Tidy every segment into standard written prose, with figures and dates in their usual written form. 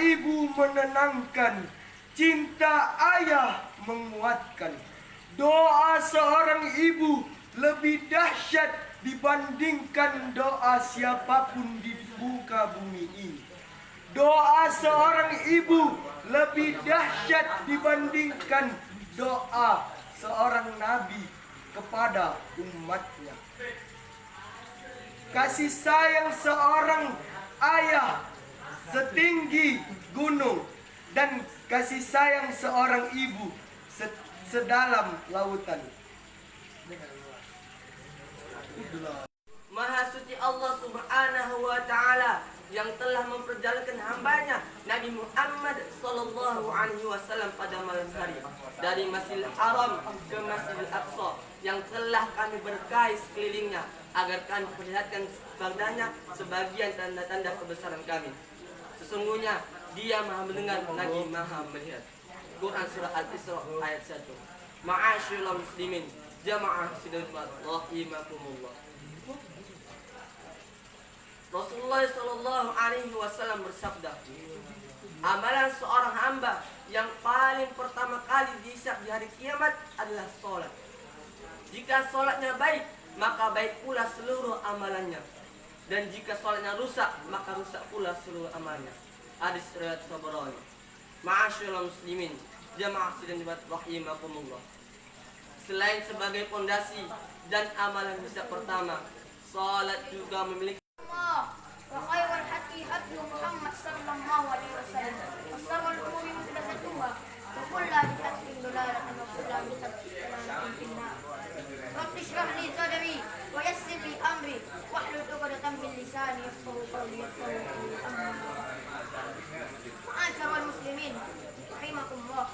ibu menenangkan, cinta ayah menguatkan. Doa seorang ibu lebih dahsyat dibandingkan doa siapapun di muka bumi ini. Doa seorang ibu lebih dahsyat dibandingkan doa seorang nabi kepada umatnya. Kasih sayang seorang ayah setinggi gunung, dan kasih sayang seorang ibu sedalam lautan. Maha suci Allah Subhanahu wa Ta'ala yang telah memperjalankan hambanya Nabi Muhammad Sallallahu Alaihi Wasallam pada malam hari dari Masjidil Haram ke Masjidil Aqsa, yang telah kami berkahi sekelilingnya agar kami perlihatkan padanya sebagian tanda-tanda kebesaran kami. Sesungguhnya Dia Maha mendengar lagi Maha melihat. Quran surah Al-Isra ayat 1. Ma'asyiral muslimin, jamaah sidqat rahimakumullah. Rasulullah Sallallahu Alaihi Wasallam bersabda, amalan seorang hamba yang paling pertama kali dihisab di hari kiamat adalah sholat. Jika sholatnya baik, maka baik pula seluruh amalannya, dan jika sholatnya rusak, maka rusak pula seluruh amalnya. Hadis riwayat Tabarani. Ma'asyiral muslimin, jamaah sidqat rahimakumullah. Selain sebagai pondasi dan amalan hisab pertama, sholat juga memiliki وخير الحدي هدي محمد صلى الله عليه وسلم وشر الأمور محدثاتها وكل بدعة ضلالة وكل بدعة في النار. رب اشرح لي صدري ويسر لي أمري واحلل عقدة من لساني يفقهوا قولي Ma'asyiral muslimin rahimakumullah.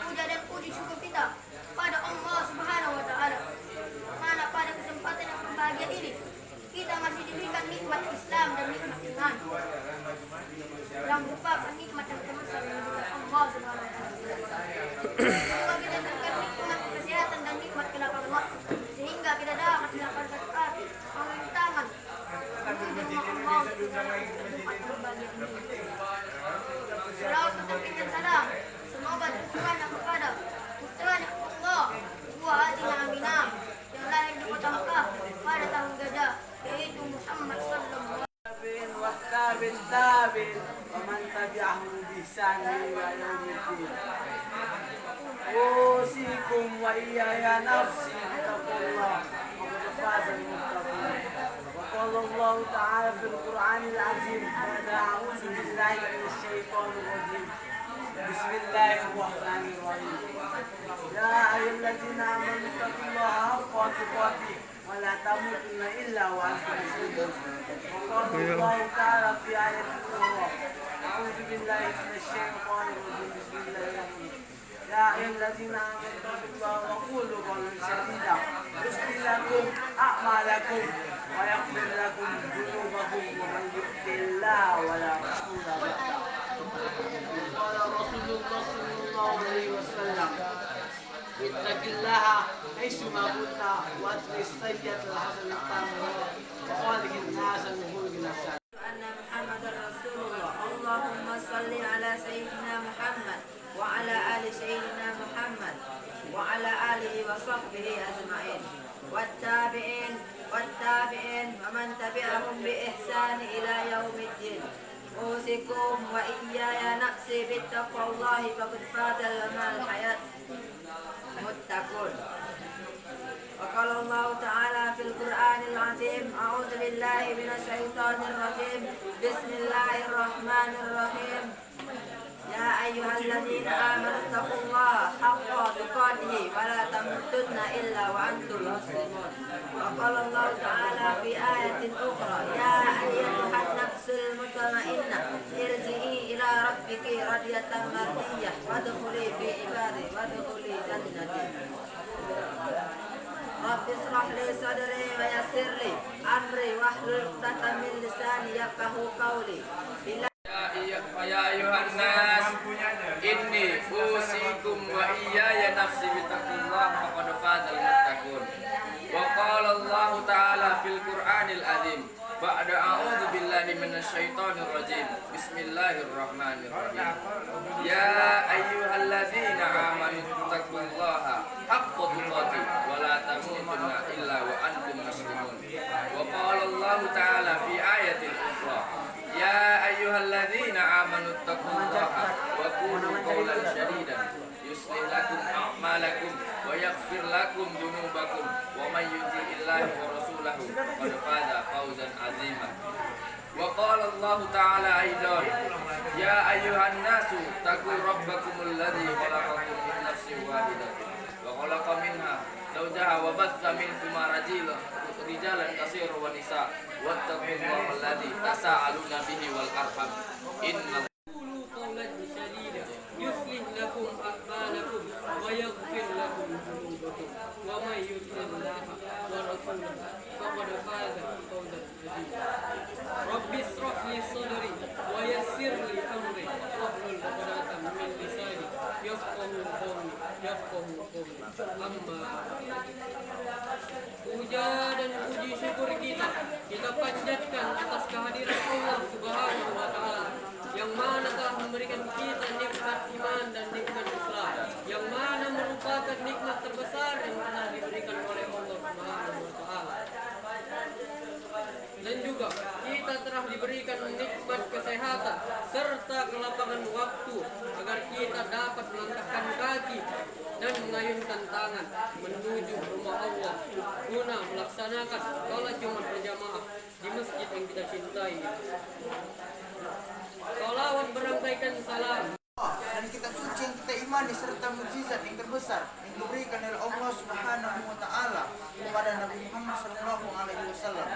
Puja dan puji syukur kita pada Allah Subhanahu wa Ta'ala, mana pada kesempatan yang berbahagia ini kita masih diberikan nikmat Islam dan nikmat iman yang merupakan nikmat yang terbesar dari Allah Subhanahu wa Ta'ala. Semoga kita diberikan nikmat kesehatan dan nikmat kelapangan waktu, sehingga kita dapat melakukan arti tangan menuju rumah Allah Subhanahu berbahagia ini. Salawat dan salam semoga tercurahkan kepada putranya Allah, buah hatinya Aminah, yang lahir di kota Mekah pada tahun gajah, yaitu Muhammad sallallahu alaihi wasallam ومن تبعهم بإحسان إلى يوم الدين. أوصيكم وإياي نفسي بتقوى الله وقد فاز المتقون. وقال الله تعالى في القرآن العظيم بعد أعوذ بالله من الشيطان الرجيم بسم الله الرحمن الرحيم. يا أيها الذين آمنوا اتقوا الله حق تقاته ولا تموتن إلا وأنتم مسلمون. وقال الله تعالى في آية أخرى أعوذ بالله من الشيطان الرجيم بسم الله الرحمن الرحيم. يا أيها الذين آمنوا اتقوا الله وقولوا قولا سديدا يصلح لكم أعمالكم ويغفر لكم ذنوبكم ومن يطع الله ورسوله قال رسول الله صلى الله عليه وسلم اتق الله حيثما كنت واتق السيئة الحسنة تمحها وخالق الناس بخلق حسن. أن محمد رسول الله. اللهم صل على سيدنا محمد وعلى آل سيدنا محمد وعلى آله وصحبه أجمعين والتابعين ومن تبعهم بإحسان إلى يوم الدين. أوصيكم وإياي نفسي بتقوى الله فقد فات لنا الحياة متقون. وقال الله تعالى في القرآن العظيم أعوذ بالله من الشيطان الرجيم بسم الله الرحمن الرحيم. يا أيها الذين آمنوا اتقوا الله حق تقاته ولا تموتن إلا وأنتم مسلمون. وقال الله تعالى في آية أخرى يا أيتها النفس المطمئنة ارجعي إلى ربك راضية مرضية وادخلي في عبادي وادخلي جنتي. رب اشرح لي صدري ويسر لي أمري واحلل عقدة من لساني يفقهوا قولي. Ya ayuhan nas inni usikum wa iyaya nafsi bitaqullah faqad fazal muttaqun. Wa qala Allah ta'ala fil Qur'anil azim ba'da a'udzu billahi minasyaitonir rajim Bismillahirrahmanirrahim. Ya ayyuhalladzina amanu taqullaha haqqa tuqatih wa la tamutunna illa wa antum muslimun. Wa qala Allah ta'ala fi ayatil ukhra. Ya ayyuhalladzina amanu taqullaha wa qulu qawlan shadidan yuslih lakum a'malakum wa yaghfir lakum dhunubakum wa may yuti'illahi wa rasulahu faqad faza fawzan 'azima. Wa qala Allah ta'ala aidan ya ayyuhan nasu taqu rabbakumul ladzi khalaqakum min nafsin wahidatin wa khalaqa minha zawjaha wa batha minhuma rijalan katsiran wa nisaa wattaqullaha alladzi tasaaluna bihi wal arham inna قولوا قولا سديدا يصلح لكم أعمالكم ويغفر لكم ذنوبكم ومن يطع الله ورسوله فقد فاز فوزا عظيما رب اشرح لي صدري ويسر لي أمري واحلل عقدة من لساني يفقهوا قولي أما puja dan puji syukur kita panjatkan atas kehadiran Allah Subhanahu wa taala yang mana telah memberikan kita nikmat iman dan nikmat Islam, yang mana merupakan nikmat terbesar yang telah diberikan oleh Allah Subhanahu wa taala. Dan juga kita telah diberikan nikmat kesehatan serta kelapangan waktu agar kita dapat melangkahkan kaki dan mengayunkan tangan menuju rumah Allah guna melaksanakan sholat Jumat berjamaah di masjid yang kita cintai. Salawat berangkaikan salam dan kitab suci yang kita imani serta mukjizat yang terbesar yang diberikan oleh Allah Subhanahu wa taala kepada Nabi Muhammad sallallahu alaihi wasallam.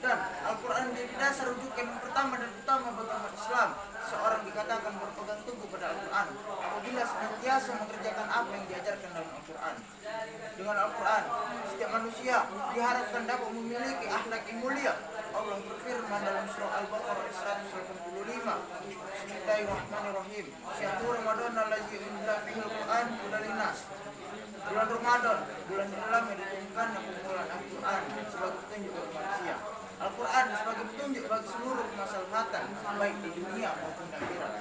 Dan Al-Qur'an menjadi dasar rujukan yang pertama dan utama bagi umat Islam. Seorang dikatakan berpegang teguh pada Al-Qur'an apabila senantiasa mengerjakan apa yang diajarkan dalam Al-Qur'an. Dengan Al-Qur'an, setiap manusia diharapkan dapat memiliki akhlak yang mulia. Allah berfirman dalam surah Al-Baqarah 185, Bismillahirrahmanirrahim. Syahrul Ramadan allazi unzila fihi al-Qur'an hudan linnas. Bulan Ramadan, bulan dalam yang diturunkan kumpulan Al-Quran sebagai petunjuk bagi manusia. Al-Quran sebagai petunjuk bagi seluruh kemaslahatan baik di dunia maupun di akhirat.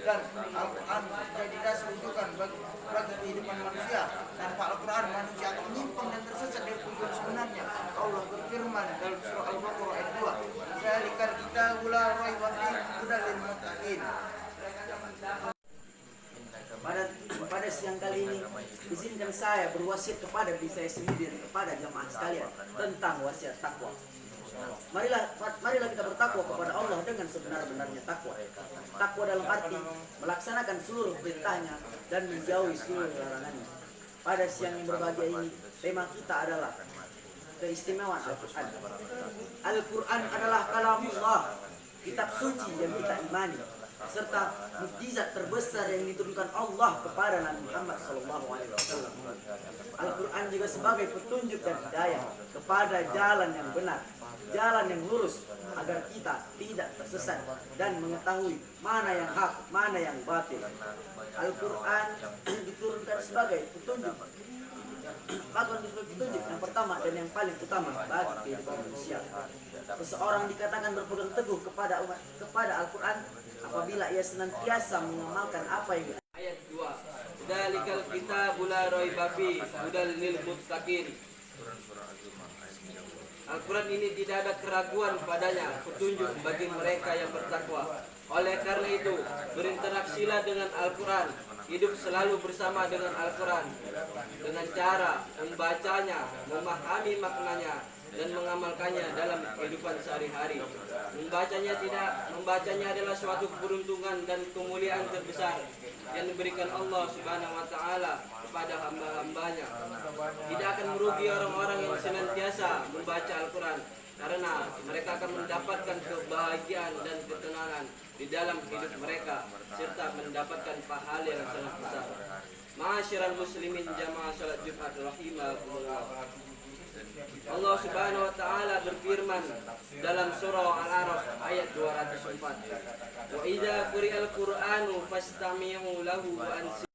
Dan Al-Quran menjadi dasar rujukan bagi kehidupan manusia. Tanpa Al-Quran manusia akan menyimpang dan tersesat dari tujuan sebenarnya. Allah berfirman dalam surah Al-Baqarah ayat 2, "Zalikal kitabu la raiba fihi hudan lil muttaqin." Pada siang kali ini izinkan saya berwasiat kepada diri saya sendiri dan kepada jamaah sekalian tentang wasiat takwa. Marilah kita bertakwa kepada Allah dengan sebenar-benarnya takwa. Takwa dalam arti melaksanakan seluruh perintahnya dan menjauhi seluruh larangannya. Pada siang yang berbahagia ini tema kita adalah keistimewaan Al-Quran. Al-Quran adalah kalamullah, kitab suci yang kita imani, serta mukjizat terbesar yang diturunkan Allah kepada Nabi Muhammad SAW. Al-Quran juga sebagai petunjuk dan hidayah kepada jalan yang benar, jalan yang lurus, agar kita tidak tersesat dan mengetahui mana yang hak, mana yang batil. Al-Quran diturunkan sebagai petunjuk. Bahkan sebagai petunjuk yang pertama dan yang paling utama bagi kehidupan manusia. Seseorang dikatakan berpegang teguh kepada Al-Quran apabila ia senantiasa mengamalkan apa yang ayat 2. Dzalikal kitabu la raiba fihi hudal lil muttaqin. Al-Quran ini tidak ada keraguan padanya, petunjuk bagi mereka yang bertakwa. Oleh karena itu, berinteraksilah dengan Al-Quran, hidup selalu bersama dengan Al-Quran dengan cara membacanya, memahami maknanya, dan mengamalkannya dalam kehidupan sehari-hari. Membacanya adalah suatu keberuntungan dan kemuliaan terbesar yang diberikan Allah Subhanahu wa taala kepada hamba-hambanya. Tidak akan merugi orang-orang yang senantiasa membaca Al-Quran, karena mereka akan mendapatkan kebahagiaan dan ketenangan di dalam hidup mereka serta mendapatkan pahala yang sangat besar. Ma'asyiral muslimin jamaah salat Jumat rahimakumullah. Allah Subhanahu wa taala berfirman dalam surah Al-A'raf ayat 204, "Wa idza quri'al Qur'anu fastami'u lahu wa ansitu."